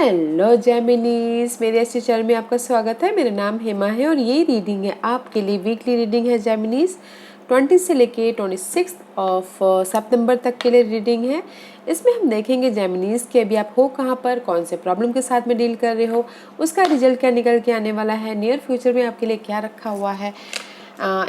Hello जेमिनीज, मेरे ऐसे channel में आपका स्वागत है। मेरा नाम हेमा है और ये रीडिंग है आपके लिए। वीकली रीडिंग है जेमिनीज, 20 से लेके 26 ऑफ सितंबर तक के लिए रीडिंग है। इसमें हम देखेंगे जेमिनीज कि अभी आप हो कहाँ पर, कौन से प्रॉब्लम के साथ में डील कर रहे हो, उसका रिजल्ट क्या निकल के आने वाला है, नियर फ्यूचर में आपके लिए क्या रखा हुआ है,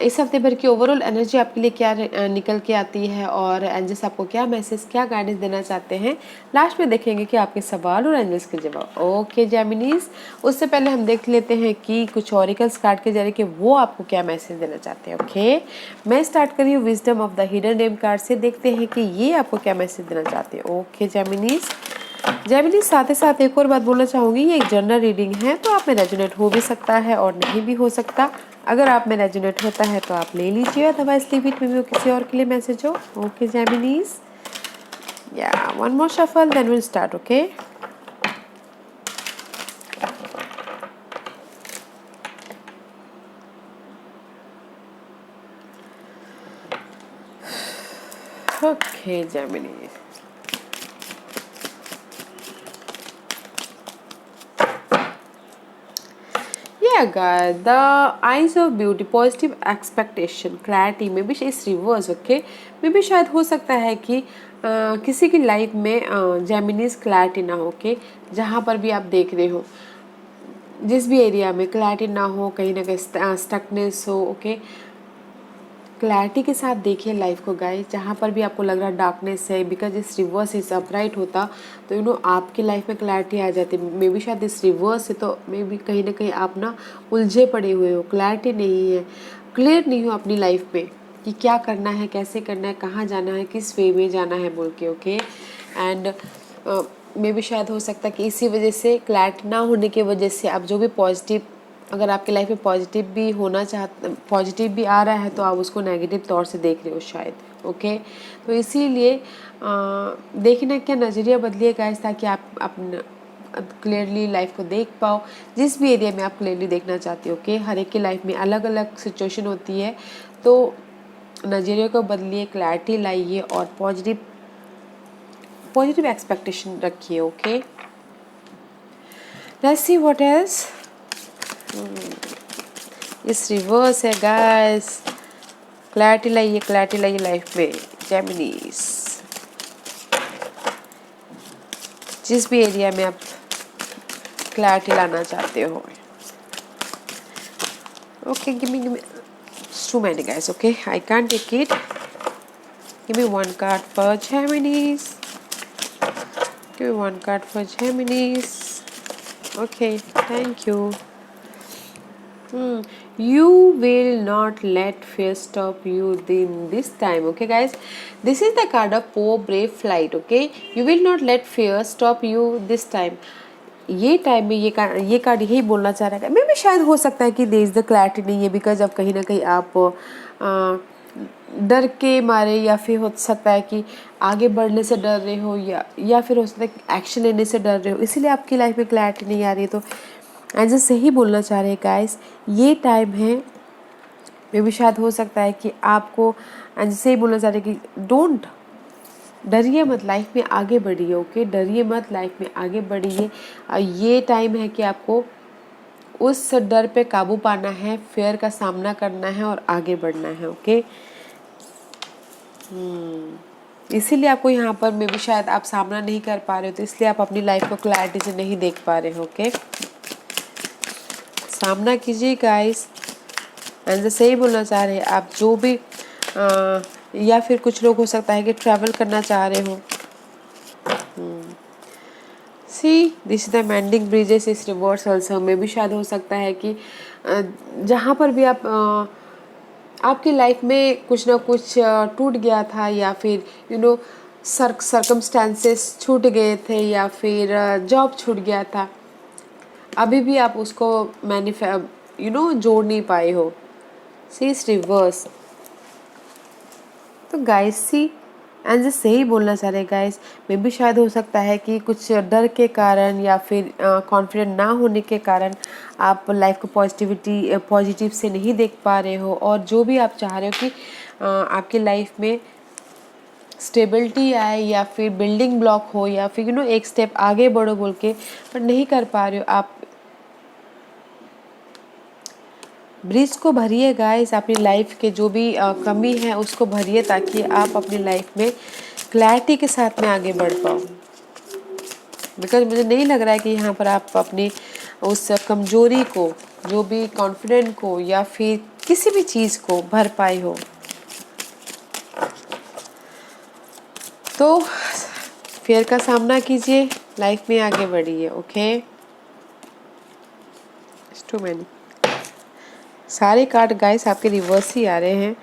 इस हफ्ते भर की ओवरऑल एनर्जी आपके लिए क्या निकल के आती है और एंजल्स आपको क्या मैसेज, क्या गाइडेंस देना चाहते हैं। लास्ट में देखेंगे कि आपके सवाल और एंजल्स के जवाब। ओके जेमिनीज, उससे पहले हम देख लेते हैं कि कुछ ऑरिकल्स कार्ड के जरिए कि वो आपको क्या मैसेज देना चाहते हैं। ओके, मैं स्टार्ट कर रही हूँ wisdom of the hidden name card से। देखते हैं कि ये आपको क्या मैसेज देना चाहते हैं। ओके जेमिनी, साथ ही साथ एक और बात बोलना चाहूँगी, ये एक जनरल रीडिंग है तो आप में रेजोनेट हो भी सकता है और नहीं भी हो सकता। अगर आप में रेजोनेट होता है तो आप ले लीजिए, अदरवाइज लीव इट, में भी किसी और के लिए मैसेज हो। ओके जेमिनीज, या one more shuffle then will start. Okay, okay Gemini, yeah guys, the eyes of beauty, positive expectation, clarity में भी इस रिवर्स। ओके, में भी शायद हो सकता है कि किसी की लाइफ में जेमिनीज क्लैरिटी ना हो। ओके, जहाँ पर भी आप देख रहे हो, जिस भी एरिया में क्लैरिटी ना हो, कहीं ना कहीं स्टकनेस हो। ओके, क्लैरिटी के साथ देखिए लाइफ को गाइस। जहाँ पर भी आपको लग रहा है डार्कनेस है, बिकॉज इस रिवर्स इस अपराइट होता तो आपकी लाइफ में क्लैरिटी आ जाती। मे बी शायद इस रिवर्स है तो मे बी कहीं ना कहीं आप ना उलझे पड़े हुए हो, क्लैरिटी नहीं है, क्लियर नहीं हो अपनी लाइफ में कि क्या करना है, कैसे करना है, कहाँ जाना है, किस वे में जाना है बोल के। ओके, एंड मे बी शायद हो सकता है कि इसी वजह से, क्लैरिटी ना होने की वजह से आप जो भी पॉजिटिव, अगर आपकी लाइफ में पॉजिटिव भी होना पॉजिटिव भी आ रहा है तो आप उसको नेगेटिव तौर से देख रहे हो शायद। ओके, तो इसीलिए देखना क्या नज़रिया बदलिए गाइस, ताकि आप अपना क्लियरली लाइफ को देख पाओ, जिस भी एरिया में आप क्लियरली देखना चाहते हो। ओके, हर एक की लाइफ में अलग अलग सिचुएशन होती है, तो नज़रिए को बदलिए, क्लैरिटी लाइए और पॉजिटिव एक्सपेक्टेशन रखिए। Okay, let's see what else. इस रिवर्स है गाइस, क्लैरिटी लाइए लाइफ में जेमिनीज, जिस भी एरिया में आप क्लैरिटी लाना चाहते हो। Okay, give me too many guys. Okay, I can't take it, give me one card for Geminis, give me one card for Geminis. Okay, thank you. You will not let fear stop you in this time. Okay guys, this is the card of Poe Brave Flight. Okay, you will not let fear stop you this time. ये time में ये card यही बोलना चाह रहा है। मैं भी शायद हो सकता है कि देयर इज द क्लैरिटी नहीं है, बिकॉज अब कहीं ना कहीं आप डर के मारे, या फिर हो सकता है कि आगे बढ़ने से डर रहे हो, या फिर हो सकता है कि एक्शन लेने से डर रहे हो, इसीलिए आपकी लाइफ में क्लैरिटी नहीं आ रही। तो ऐसे सही बोलना चाह रहे हैं गाइस, ये टाइम है। मे भी शायद हो सकता है कि आपको ऐसे ही बोलना चाह रहे हैं कि डोंट, डरिए मत, लाइफ में आगे बढ़िए। ओके, डरिए मत, लाइफ में आगे बढ़िए। ये टाइम है कि आपको उस डर पे काबू पाना है, फेयर का सामना करना है और आगे बढ़ना है। ओके, इसीलिए आपको यहाँ पर मे भी शायद आप सामना नहीं कर पा रहे हो, तो इसलिए आप अपनी लाइफ को क्लैरिटी से नहीं देख पा रहे हो। ओके, सामना कीजिए गाइस। एंड सही बोलना चाह रहे हैं आप, जो भी या फिर कुछ लोग हो सकता है कि ट्रैवल करना चाह रहे हो। See this is the mending bridges इस रिवर्स ऑल्सो। में भी शायद हो सकता है कि जहाँ पर भी आप आपकी लाइफ में कुछ ना कुछ टूट गया था, या फिर सर्कमस्टेंसेस छूट गए थे, या फिर जॉब छूट गया था, अभी भी आप उसको जोड़ नहीं पाए हो। सी इस रिवर्स। तो गाइस सी एंड सही बोलना चाह रहे गाइस, मे भी शायद हो सकता है कि कुछ डर के कारण या फिर कॉन्फिडेंट ना होने के कारण आप लाइफ को पॉजिटिव से नहीं देख पा रहे हो, और जो भी आप चाह रहे हो कि आपकी लाइफ में स्टेबिलिटी आए या फिर बिल्डिंग ब्लॉक हो या फिर एक स्टेप आगे बढ़ो बोल के, पर नहीं कर पा रहे हो आप। ब्रिज को भरिए गाइस, अपनी लाइफ के जो भी कमी है उसको भरिए, ताकि आप अपनी लाइफ में क्लैरिटी के साथ में आगे बढ़ पाओ। बिकॉज मुझे नहीं लग रहा है कि यहाँ पर आप अपनी उस कमजोरी को, जो भी कॉन्फिडेंट को या फिर किसी भी चीज़ को भर पाए हो। तो फियर का सामना कीजिए, लाइफ में आगे बढ़िए। ओके, टू मैनी सारे कार्ड गाइस आपके रिवर्स ही आ रहे हैं।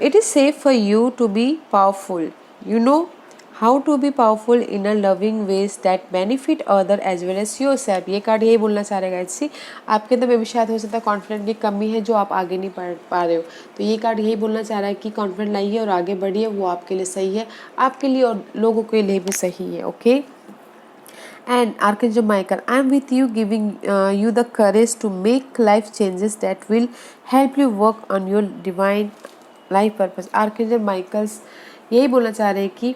It is safe for you to be powerful, you know how to be powerful in a loving ways that benefit other as well as yourself. ये card यही बोलना चाह रहे गाइस। सी, आपके अंदर में भी शायद हो सकता है कॉन्फिडेंट की कमी है जो आप आगे नहीं बढ़ पा रहे हो, तो ये कार्ड यही बोलना चाह रहा है कि कॉन्फिडेंट लाइए और आगे बढ़िए, वो आपके लिए सही है, आपके लिए और लोगों के लिए भी सही है। Okay, and Archangel Michael, I am with you, giving you the courage to make life changes that will help you work on your divine life purpose। Archangel Michaels यही बोलना चाह रहे हैं कि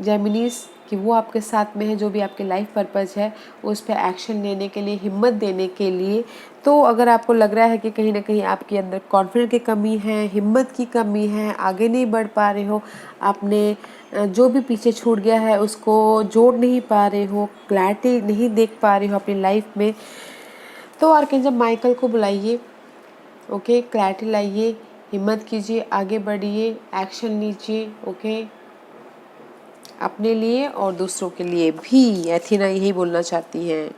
जेमिनीज कि वो आपके साथ में है, जो भी आपके लाइफ पर्पस है उस पर एक्शन लेने के लिए, हिम्मत देने के लिए। तो अगर आपको लग रहा है कि कहीं ना कहीं आपके अंदर कॉन्फिडेंस की कमी है, हिम्मत की कमी है, आगे नहीं बढ़ पा रहे हो, आपने जो भी पीछे छूट गया है उसको जोड़ नहीं पा रहे हो, क्लैरिटी नहीं देख पा रहे हो अपनी लाइफ में, तो आर्कएंजल माइकल को बुलाइए। ओके, क्लैरिटी लाइए, हिम्मत कीजिए, आगे बढ़िए, एक्शन लीजिए। ओके, अपने लिए और दूसरों के लिए भी। एथेना यही बोलना चाहती हैं।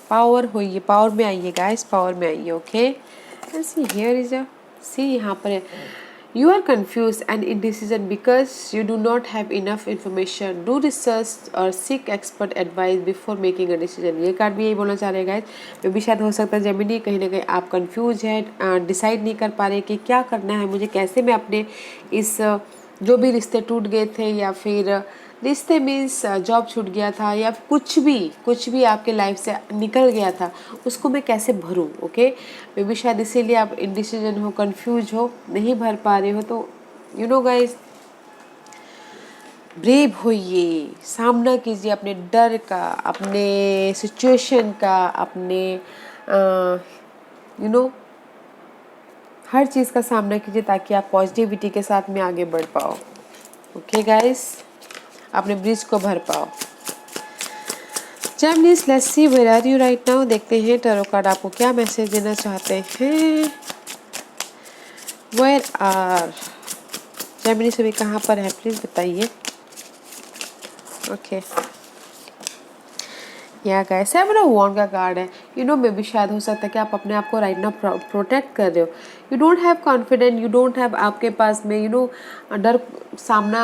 पावर होइए, पावर में आइए गाइस, पावर में आइए। Okay, see here is a, see यहाँ पर you are confused and indecision because you do not have enough information, do research or seek expert advice before making a decision। ये card भी यही बोलना चाह रहे हैं गाइस। मे भी शायद हो सकता है जेमिनी कहीं ना कहीं आप कंफ्यूज है, डिसाइड नहीं कर पा रहे कि क्या करना है मुझे, कैसे मैं अपने इस जो भी रिश्ते टूट गए थे या फिर रिश्ते मीन्स जॉब छूट गया था या कुछ भी आपके लाइफ से निकल गया था, उसको मैं कैसे भरूं। ओके, मे भी शायद इसीलिए आप इनडिसीजन हो, कंफ्यूज हो, नहीं भर पा रहे हो। तो यू नो गाइस, ब्रेव होइए, सामना कीजिए अपने डर का, अपने सिचुएशन का, अपने यू नो हर चीज़ का सामना कीजिए ताकि आप पॉजिटिविटी के साथ में आगे बढ़ पाओ। ओके गाइस, अपने ब्रिज को भर पाओ। Geminis, let's see where are you right now. देखते हैं टैरो कार्ड आपको क्या मैसेज देना चाहते हैं। वेयर आर जेमिनीज, अभी कहाँ पर है प्लीज बताइए। ओके, यहाँ का सेवन ऑफ वॉन्ड का कार्ड है। यू नो मे भी शायद हो सकता है कि आप अपने आप को राइट नाउ प्रोटेक्ट कर रहे हो। You don't have confident, you don't have आपके पास में डर सामना,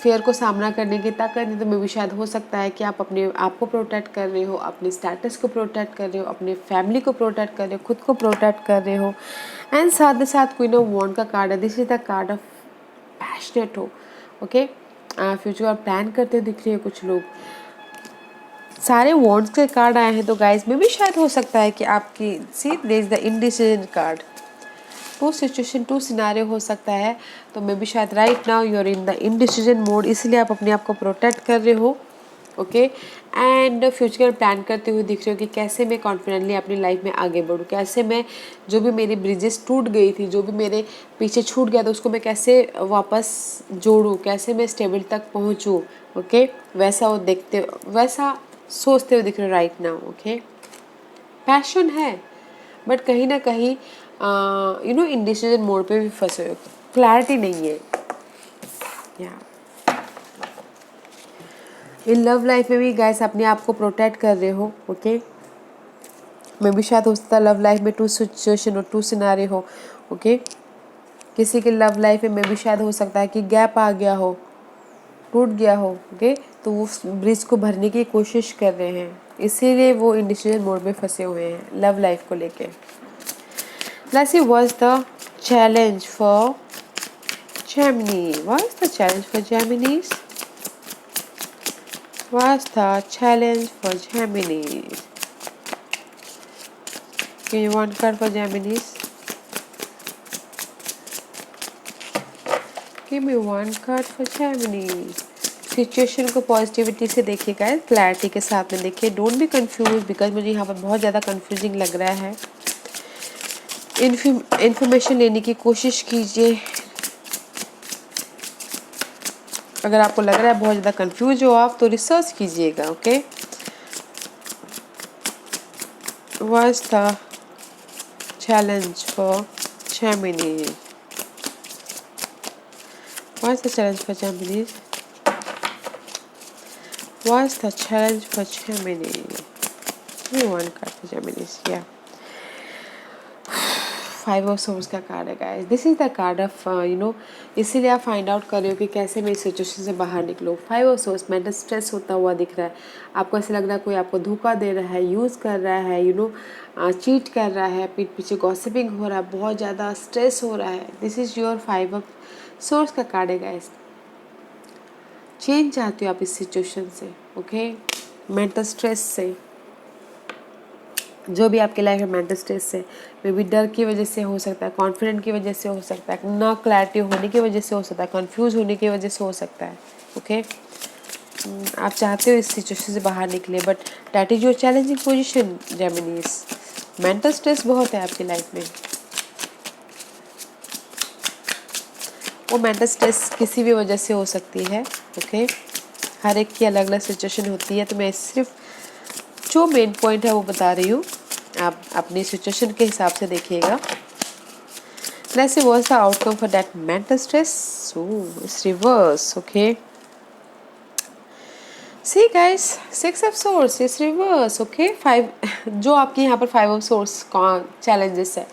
फेयर को सामना करने की ताकत नहीं। तो मे भी शायद हो सकता है कि आप अपने आप को प्रोटेक्ट कर रहे हो, अपने स्टेटस को प्रोटेक्ट कर रहे हो, अपने फैमिली को प्रोटेक्ट कर रहे हो, खुद को प्रोटेक्ट कर रहे हो। एंड साथ ही साथ क्वीन ऑफ वॉन्ड का कार्ड है। This is the card of passionate हो। ओके, फ्यूचर आप प्लान करते दिख रहे हो कुछ लोग। सारे वॉन्ड्स के कार्ड आए हैं, तो गाइस में भी शायद हो सकता है कि आपकी see there is the indecision card. Two situation, two scenario हो सकता है। तो मे भी शायद right now you are in the indecision mode, इसलिए आप अपने आप को प्रोटेक्ट कर रहे हो। ओके, एंड फ्यूचर प्लान करते हुए दिख रहे हो कि कैसे मैं कॉन्फिडेंटली अपनी लाइफ में आगे बढ़ूँ, कैसे मैं जो भी मेरी ब्रिजेस टूट गई थी, जो भी मेरे पीछे छूट गया था, उसको मैं कैसे वापस जोड़ूँ, कैसे मैं स्टेबल तक पहुँचूँ। ओके, वैसा वो देखते, वैसा सोचते हुए दिख रहे हो राइट नाउ। ओके, पैशन है बट कहीं ना कहीं इंडिसीजन मोड पे भी फंसे हो, क्लैरिटी नहीं है। या इन लव लाइफ में भी गाइस अपने आप को प्रोटेक्ट कर रहे हो। ओके, मैं भी शायद हो सकता है लव लाइफ में टू सिचुएशन और टू सिनारे हो। ओके, किसी के लव लाइफ में भी शायद हो सकता है कि गैप आ गया हो, टूट गया हो। ओके, तो वो ब्रिज को भरने की कोशिश कर रहे हैं, इसीलिए वो इंडिसीजन मोड में फंसे हुए हैं लव लाइफ को लेके। Let's see what is the challenge for Gemini, what is the challenge for Geminis, what is the challenge for Geminis. Can you one card for Geminis? Give me one card for Gemini. Situation को positivity से देखिए guys, clarity के साथ में देखिए, don't be confuse because मुझे यहाँ पर बहुत ज़्यादा कंफ्यूजिंग लग रहा है। इंफॉर्मेशन लेने की कोशिश कीजिए। अगर आपको लग रहा है बहुत ज़्यादा कंफ्यूज हो आप, तो रिसर्च कीजिएगा। Okay, what is the challenge for Gemini? What is the challenge for Gemini? What's the challenge for Gemini? Give me one card for Gemini. Yeah. Five of Swords का कार्ड है guys. This is the card of इसीलिए आप find out कर रहे हो कि कैसे मैं इस सिचुएशन से बाहर निकलूँ। Five of source, mental stress होता हुआ दिख रहा है। आपको ऐसा लग रहा है कोई आपको धोखा दे रहा है, यूज़ कर रहा है, चीट कर रहा है, पीठ पीछे गॉसिपिंग हो रहा है, बहुत ज़्यादा स्ट्रेस हो रहा है। This is your five of source का कार्ड है गाइस। चेंज चाहते हो आप इस सिचुएशन से। ओके, मेंटल स्ट्रेस से, जो भी आपके लाइफ में मेंटल स्ट्रेस से, मे बी डर की वजह से हो सकता है, कॉन्फिडेंट की वजह से हो सकता है, ना क्लैरिटी होने की वजह से हो सकता है, कंफ्यूज होने की वजह से हो सकता है। ओके, आप चाहते हो इस सिचुएशन से बाहर निकले, but that is your challenging position Geminis. Mental stress बहुत है आपकी लाइफ में। वो मेंटल स्ट्रेस किसी भी वजह से हो सकती है। ओके, हर एक की अलग अलग सिचुएशन होती है, तो मैं सिर्फ जो मेन पॉइंट है वो बता रही हूँ, आप अपनी सिचुएशन के हिसाब से देखिएगा। Let's see what's the outcome for that mental stress. So it's reverse. Okay, see guys, Six of Swords is reverse. Okay, five जो आपके यहाँ पर फाइव ऑफ सोर्स चैलेंजेस है,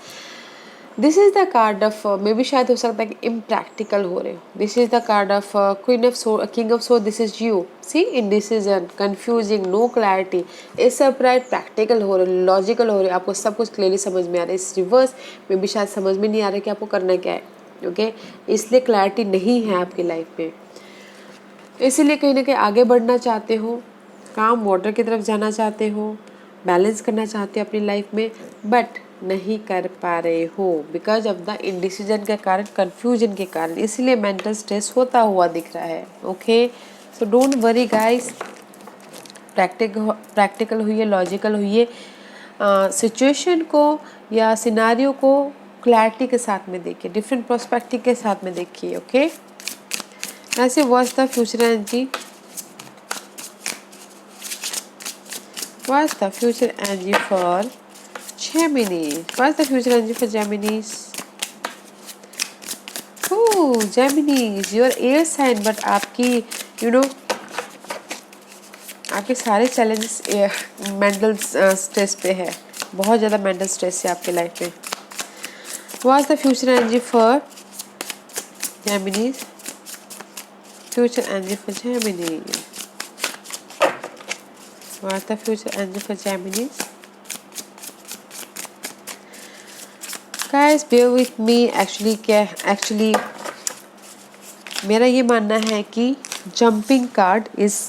this is the card of maybe शायद हो सकता है कि इम्प्रैक्टिकल हो रहे हो। This is the card of queen of sword, king of sword. This is you see indecision, confusing, no clarity. इस अपराइट प्रैक्टिकल हो रहे, लॉजिकल हो रहे, आपको सब कुछ क्लियरली समझ में आ रहा है। इस रिवर्स में भी शायद समझ में नहीं आ रहा कि आपको करना क्या है। ओके, इसलिए क्लैरिटी नहीं है आपकी लाइफ में, इसीलिए कहीं ना कहीं आगे बढ़ना चाहते हो, काम वाटर की तरफ जाना चाहते हो, बैलेंस करना चाहते हो अपनी लाइफ में, बट नहीं कर पा रहे हो बिकॉज ऑफ द इंडिसीजन के कारण, कंफ्यूजन के कारण। इसीलिए मेंटल स्ट्रेस होता हुआ दिख रहा है। Okay, so don't worry guys, practical हुई, लॉजिकल हुई, सिचुएशन को या सिनारियो को क्लैरिटी के साथ में देखिए, डिफरेंट पर्सपेक्टिव के साथ में देखिए। ओके, ऐसे what's the future energy? What's the future energy for Gemini? What's the future energy for Geminis? Oh, Geminis, your air sign, but आपकी आपके सारे चैलेंजेस मेंटल स्ट्रेस पे है, बहुत ज़्यादा मेंटल स्ट्रेस है आपके लाइफ में। What's the future energy for Geminis? Future energy for Gemini. What's the future energy for Geminis? Guys, bear with me. Actually मेरा ये मानना है कि जंपिंग कार्ड इस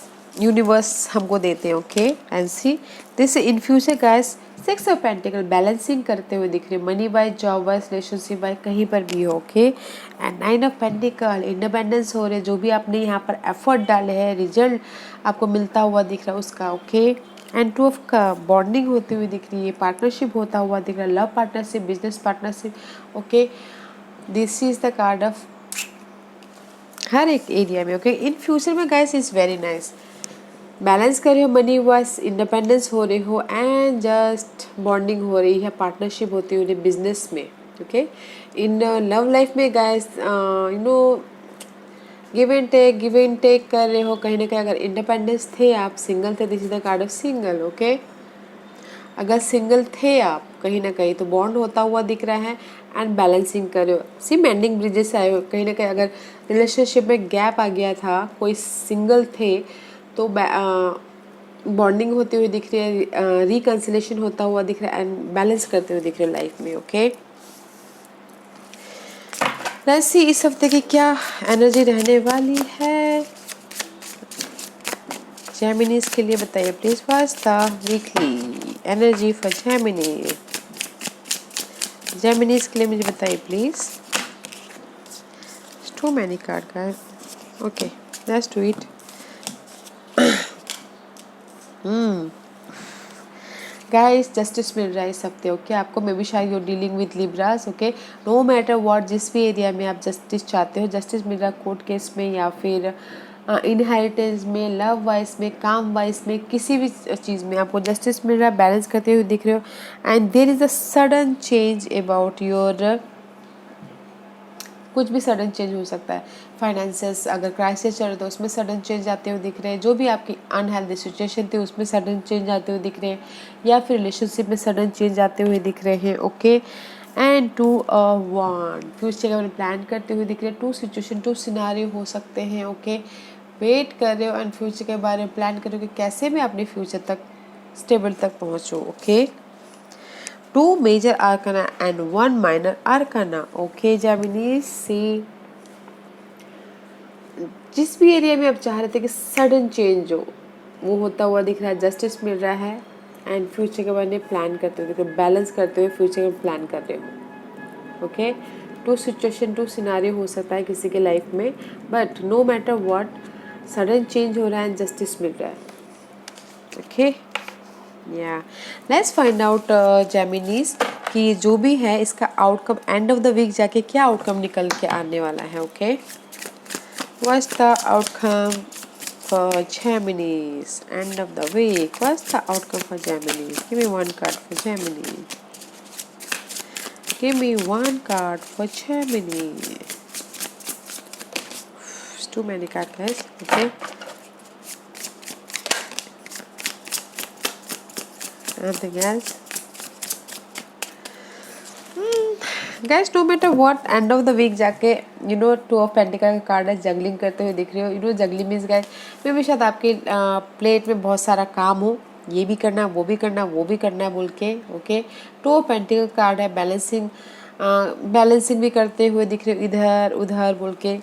यूनिवर्स हमको देते हैं। Okay, and see this in future guys, six of pentacle balancing करते हुए दिख रहे, money by, job wise, relationship by, कहीं पर भी हो। Okay, and nine of pentacle, independence हो रहे, जो भी आपने यहाँ पर एफर्ट डाले हैं, रिजल्ट आपको मिलता हुआ दिख रहा है उसका। ओके, एंड टू ऑफ का बॉन्डिंग होती हुई दिख रही है, पार्टनरशिप होता हुआ दिख रहा है, love partnership, business partnership. Okay, this is the card of her एक एरिया में। ओके, इन फ्यूचर में guys is very nice, balance कर रहे हो, मनी वाइज इंडिपेंडेंस हो रहे हो, एंड जस्ट बॉन्डिंग हो रही है, पार्टनरशिप होती हुई बिजनेस में। ओके, इन लव लाइफ में गाइस गिव एंड टेक कर रहे हो कहीं ना कहीं। अगर इंडिपेंडेंस थे आप, सिंगल थे, this is the card of single. Okay, अगर सिंगल थे आप कहीं ना कहीं, तो बॉन्ड होता हुआ दिख रहा है, एंड बैलेंसिंग कर रहे हो, सी मेंडिंग ब्रिजेस आए हो कहीं ना कहीं। अगर रिलेशनशिप में गैप आ गया था, कोई सिंगल थे, तो बॉन्डिंग होती हुई दिख रही है, रिकन्सिलेशन होता हुआ दिख रहा है, एंड बैलेंस करते हुए दिख रहे हो लाइफ में। ओके, लेट्स सी इस हफ्ते की क्या एनर्जी रहने वाली है जेमिनीज के लिए, बताइए please. What's the weekly energy for Gemini? Geminis के लिए मुझे बताइए please. Too many card guys. Okay, let's do it. Guys justice मिल रहा है इस हफ्ते ओके आपको। मे बी शायद you're dealing with Libras okay. No matter what, जिस भी एरिया में आप जस्टिस चाहते हो, जस्टिस मिल रहा है कोर्ट केस में या फिर इनहेरिटेंस में, लव वाइज में, काम वाइज में, किसी भी चीज़ में आपको जस्टिस मिल रहा है, बैलेंस करते हुए दिख रहे हो। And there is a sudden change about your, कुछ भी सडन चेंज हो सकता है। फाइनेंसेस अगर क्राइसिस चल रहा है तो उसमें सडन चेंज आते हुए दिख रहे हैं। जो भी आपकी अनहेल्दी सिचुएशन थी उसमें सडन चेंज आते हुए दिख रहे हैं, या फिर रिलेशनशिप में सडन चेंज आते हुए दिख रहे हैं ओके। एंड 2 फ्यूचर के बारे में प्लान करते हुए दिख रहे हैं। 2 सिचुएशन 2 सिनारियो हो सकते हैं ओके। वेट कर रहे हो एंड फ्यूचर के बारे में प्लान कर रहे हो कि कैसे मैं अपने फ्यूचर तक स्टेबल तक पहुँचूँ okay. 2 major arcana and 1 minor arcana okay Geminis, see जिस भी एरिया में आप चाह रहे थे कि सडन चेंज हो वो होता हुआ दिख रहा है, जस्टिस मिल रहा है एंड फ्यूचर के बारे में प्लान करते हुए, बैलेंस करते हुए फ्यूचर में प्लान कर रहे हो ओके। 2 सिचुएशन 2 सिनारियो हो सकता है किसी के लाइफ में, but no matter what sudden change हो रहा है एंड जस्टिस मिल रहा है ओके। या लेट्स फाइंड आउट जेमिनीज कि जो भी है इसका outcome end of the week जाके क्या आउटकम निकल के आने वाला है okay. What's the outcome for Geminis end of the week? What's the outcome for Geminis? Give me 1 card for Gemini, give me 1 card for Gemini. Too many card guys okay. Anything else? Guys, no matter what, end of the week जाके you know 2 of Pentacles का card है, juggling करते हुए दिख रहे हो। you know juggling means guys मे भी शायद आपके प्लेट में बहुत सारा काम हो, ये भी करना वो भी करना वो भी करना है बोल के ओके। 2 of Pentacles कार्ड है, बैलेंसिंग भी करते हुए दिख रहे हो इधर उधर बोल के।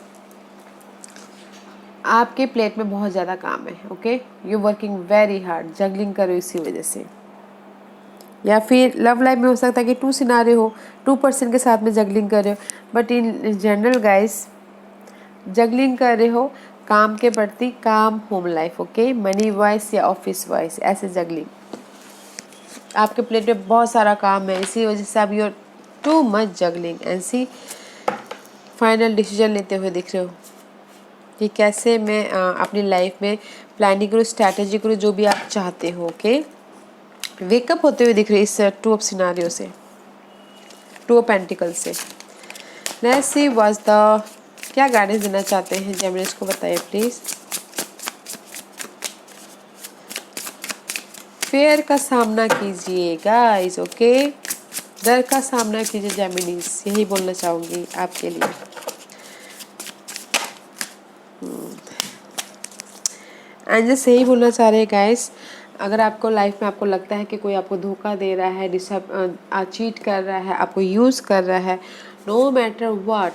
आपके प्लेट में बहुत ज़्यादा काम है okay. You working very hard, juggling करो इसी वजह से। या फिर लव लाइफ में हो सकता है कि 2 सिनारियो हो, 2 पर्सन के साथ में जगलिंग कर रहे हो, but in general guys juggling कर रहे हो काम के प्रति, काम home life okay, money wise या ऑफिस वाइज, ऐसे जगलिंग। आपके प्लेट में बहुत सारा काम है, इसी वजह से आप you're too much juggling and see final decision लेते हुए दिख रहे हो कि कैसे मैं अपनी लाइफ में प्लानिंग करूँ, स्ट्रैटेजी करूँ, जो भी आप चाहते हो ओके। वेकअप होते हुए दिख रही है इस 2 ऑफ सिनारियो से, 2 ऑफ पेंटिकल से। लेट्स सी व्हाट्स द, क्या गाइडेंस देना चाहते हैं जेमिनीज को, बताइए प्लीज। फेयर का सामना कीजिए गाइस ओके, डर का सामना कीजिए जेमिनीज, यही बोलना चाहूंगी आपके लिए। एंजल्स यही बोलना चाह रहे हैं गाइस, अगर आपको लाइफ में आपको लगता है कि कोई आपको धोखा दे रहा है, चीट कर रहा है, आपको यूज़ कर रहा है, नो मैटर व्हाट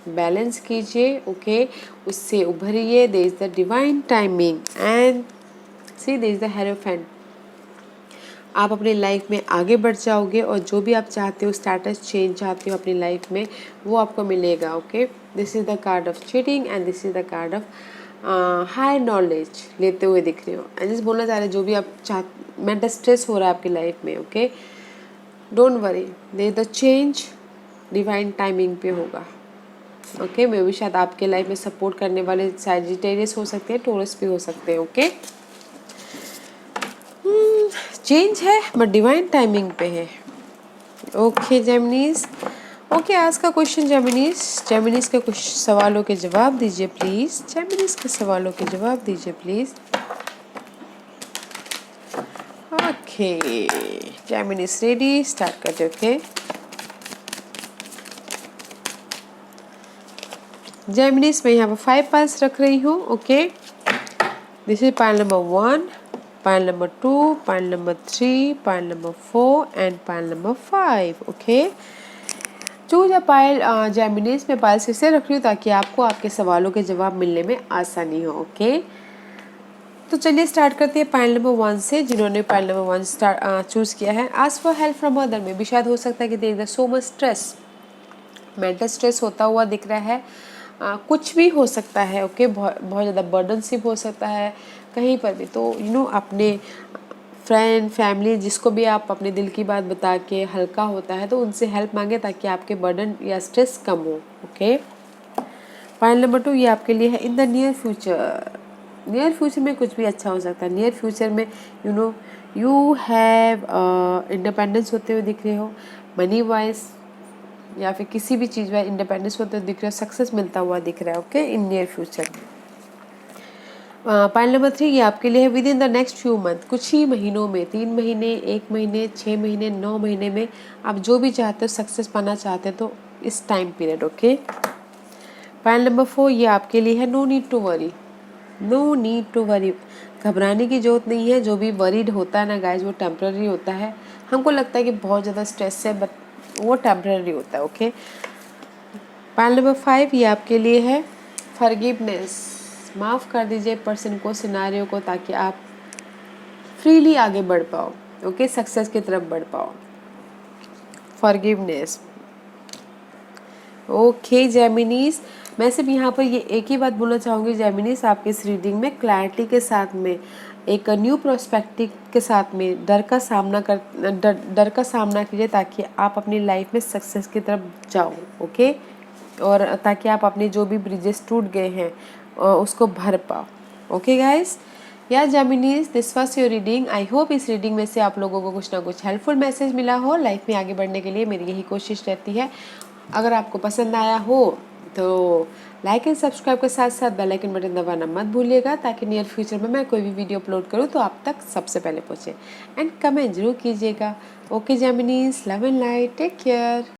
बैलेंस कीजिए ओके, उससे उभरिए। There is the divine timing and see there is the hierophant. आप अपनी लाइफ में आगे बढ़ जाओगे और जो भी आप चाहते हो, स्टेटस चेंज चाहते हो अपनी लाइफ में, वो आपको मिलेगा okay. This is the card of cheating and this is the card of high knowledge लेते हुए दिख रहे हो। एंड जस्ट बोलना चाह रहे जो भी आप मेंटल स्ट्रेस हो रहा है आपकी लाइफ में okay, don't worry, they the change divine timing पे होगा ओके। मे भी शायद आपके लाइफ में सपोर्ट करने वाले सैजिटेरियस हो सकते हैं, टोरस भी हो सकते हैं ओके। चेंज है बट डिवाइन टाइमिंग पे है ओके जेमिनीज ओके। आज का क्वेश्चन जेमिनीज के कुछ सवालों के जवाब दीजिए प्लीज, जेमिनीज के सवालों के जवाब दीजिए please okay. Geminis ready, start करते ओके। जेमिनीज मैं यहाँ पर 5 पाइल्स रख रही हूँ okay. This is pile number 1, pile number 2, pile number 3, pile number 4 and pile number 5 okay. Choose a pile Geminis में पाइल्स इससे रख रही हूँ ताकि आपको आपके सवालों के जवाब मिलने में आसानी हो ओके। तो चलिए स्टार्ट करते हैं पाइल नंबर 1 से। जिन्होंने पाइल नंबर 1 चूज़ किया है, ask for help from other में भी शायद हो सकता है कि there is so much stress, mental stress होता हुआ दिख रहा है कुछ भी हो सकता है, ओके, बहुत बहुत ज़्यादा बर्डनशिप हो सकता है कहीं पर भी, तो अपने फ्रेंड फैमिली जिसको भी आप अपने दिल की बात बता के हल्का होता है तो उनसे हेल्प मांगे ताकि आपके बर्डन या स्ट्रेस कम हो, ओके। पॉइंट नंबर 2 ये आपके लिए है in the near future. Near future में कुछ भी अच्छा हो सकता है। नियर फ्यूचर में यू हैव इंडिपेंडेंस होते हुए दिख रहे हो, मनी वाइज या फिर किसी भी चीज़ में इंडिपेंडेंस होते हुए दिख रहे हो, सक्सेस मिलता हुआ दिख रहा है, ओके, इन नियर फ्यूचर में। पॉइंट नंबर 3 ये आपके लिए है with in the next few month, कुछ ही महीनों में, 3 महीने, 1 महीने, 6 महीने, 9 महीने में आप जो भी चाहते हो, सक्सेस पाना चाहते हो तो इस time period, okay. Point number 4 ये आपके लिए है no need to worry. No need to worry, घबराने की जरूरत नहीं है। जो भी वरीड होता है ना गाइज, वो टेम्प्ररी होता है। हमको लगता है कि बहुत ज़्यादा स्ट्रेस है, बट वो टेम्प्ररी होता है, ओके। पॉइंट नंबर 5 ये आपके लिए है फॉरगिवनेस। माफ़ कर दीजिए पर्सन को, सिनारियो को, ताकि आप फ्रीली आगे बढ़ पाओ, ओके, सक्सेस की तरफ बढ़ पाओ। Forgiveness, okay Geminis. मैं सिर्फ यहाँ पर ये एक ही बात बोलना चाहूँगी जेमिनीज, आपके इस रीडिंग में क्लैरिटी के साथ में, एक न्यू प्रोस्पेक्टिव के साथ में डर का सामना कीजिए ताकि आप अपनी लाइफ में सक्सेस की तरफ जाओ, ओके, और ताकि आप अपने जो भी ब्रिजेस टूट गए हैं उसको भर पाओ, ओके गाइस। या Geminis, this was your reading. I hope इस रीडिंग में से आप लोगों को कुछ ना कुछ हेल्पफुल मैसेज मिला हो। लाइफ में आगे बढ़ने के लिए मेरी यही कोशिश रहती है। अगर आपको पसंद आया हो तो लाइक एंड सब्सक्राइब के साथ साथ बेल आइकन बटन दबाना मत भूलिएगा ताकि नियर फ्यूचर में मैं कोई भी वीडियो अपलोड करूँ तो आप तक सबसे पहले पहुँचे। एंड कमेंट जरूर कीजिएगा। Okay Geminis, love and light, take care.